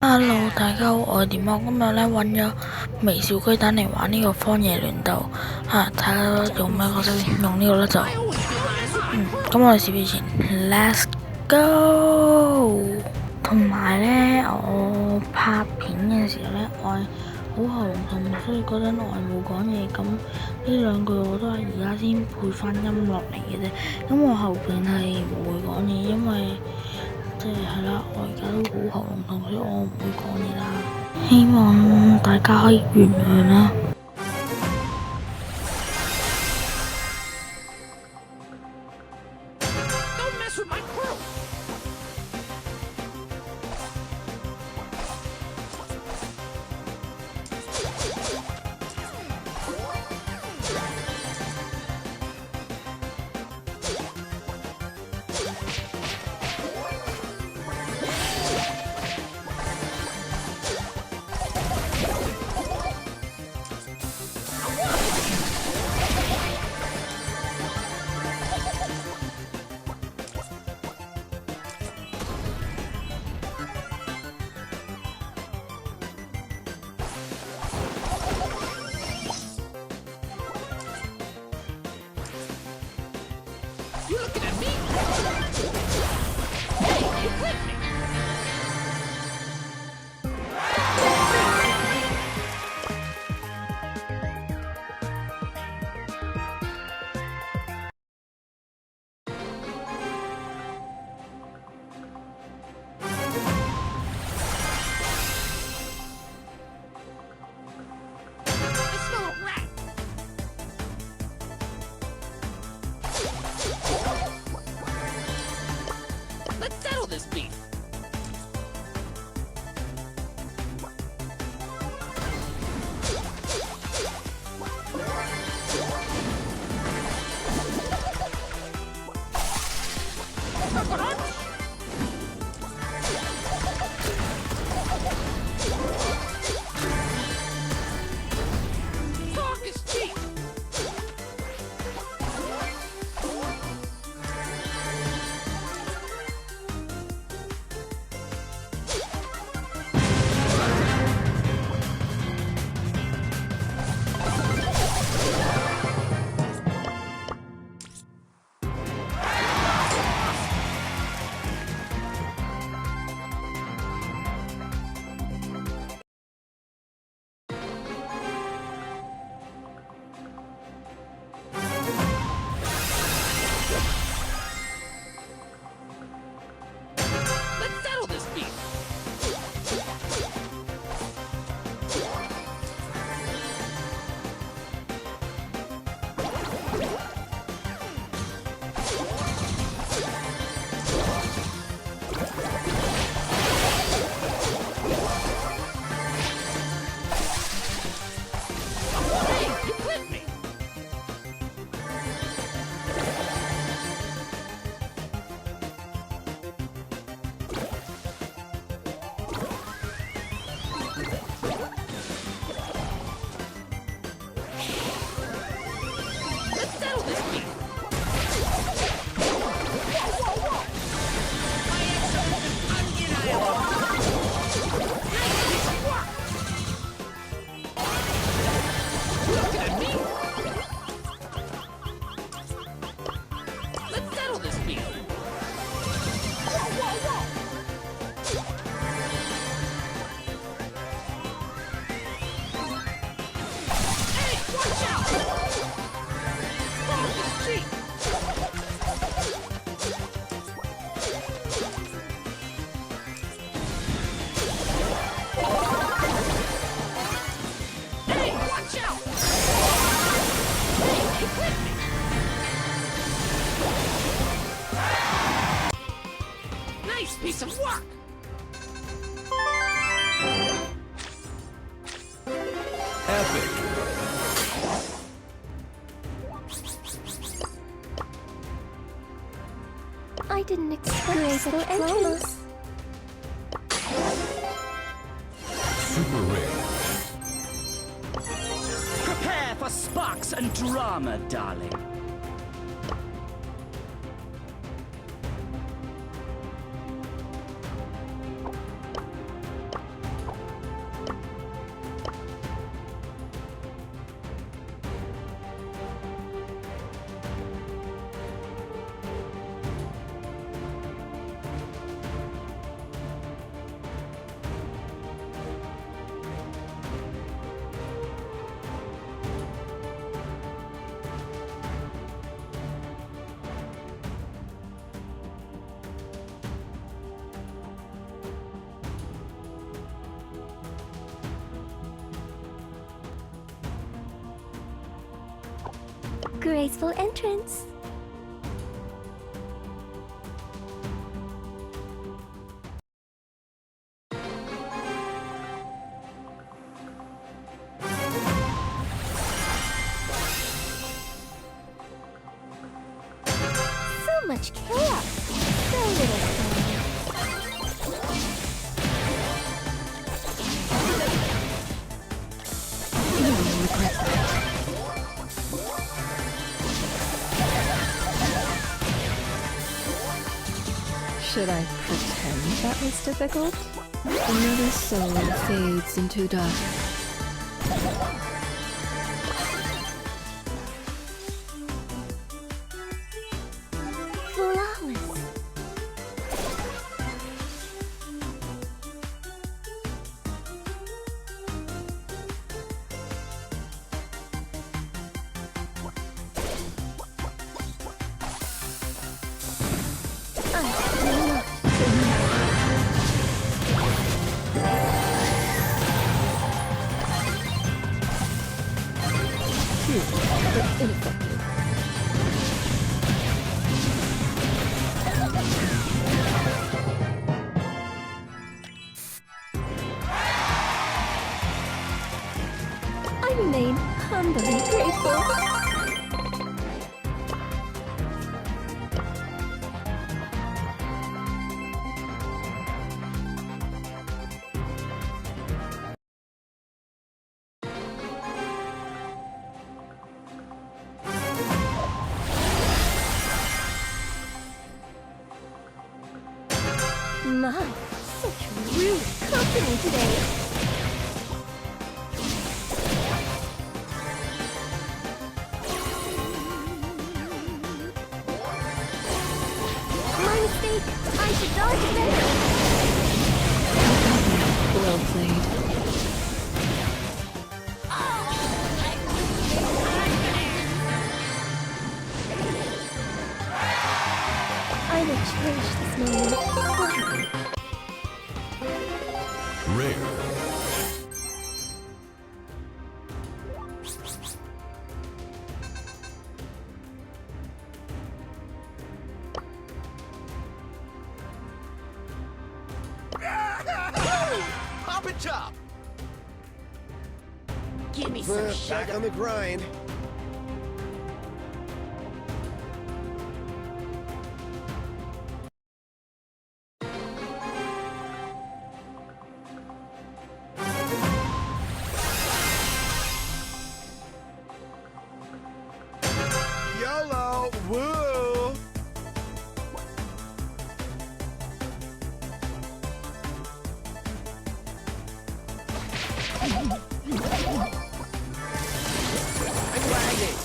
Hello，大家好，我係點啊？今日咧揾咗微笑雞蛋嚟玩呢個荒野亂鬥嚇，睇下用咩角色先？用呢個啦就，咁我哋事不宜遲，Let's go！同埋咧，我拍片嘅時候咧，我係好喉嚨痛，所以嗰陣我係冇講嘢。咁呢兩句我都係而家先配翻音落嚟嘅啫。咁我後邊係唔會講嘢，因為係啦，我而家都好喉嚨痛，所以我唔會講嘢啦。希望大家可以原諒啦。You looking at me? Hey, you clipped me! I smell a rat! Let's settle this beef! Talk is cheap! Let's settle this beef! Hey, you clipped me! Let's settle this beef! You looking at me? Let's settle this beef! Hey, watch out! Talk is cheap! Hey, watch out! Hey, you clipped me! Nice piece of work! Epic. I didn't expect graceful entrance. Super rare. Prepare for sparks and drama, darling. Graceful entrance. So much chaos. So little fun. You will regret that. Should I pretend that was difficult? Another soul fades into dark. Flawless. But ineffective. I remain humbly grateful. My, such rude company today. My mistake. I should dodge it better. Well played. I will cherish this moment. Rare. Pop it top! Give me some Back sugar. on the grind. YOLO! Woo! I'm lagging.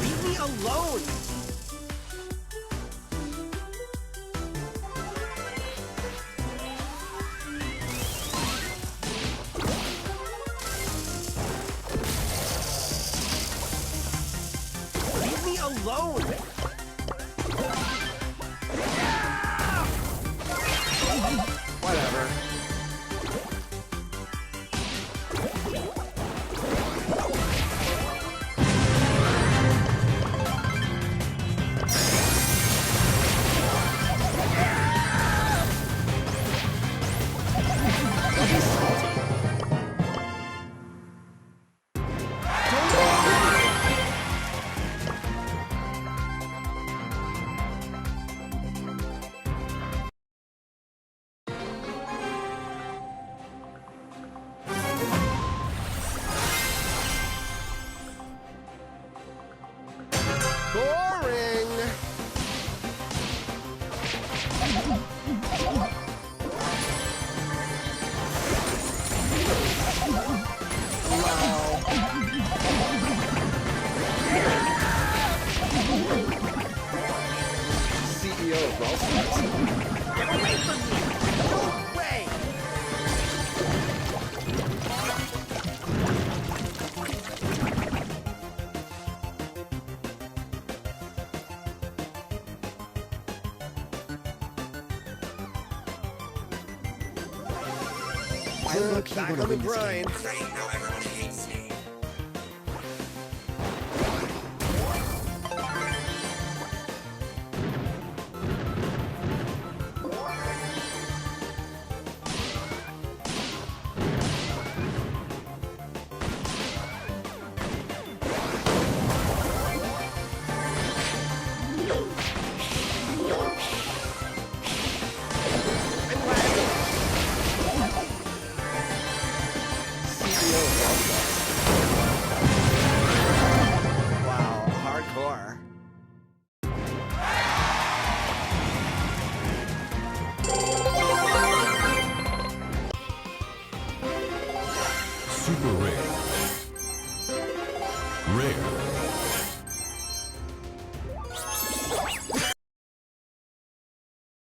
Leave me alone! Leave me alone! Whatever. Back on the grind. Wow, hardcore. Super rare. Rare.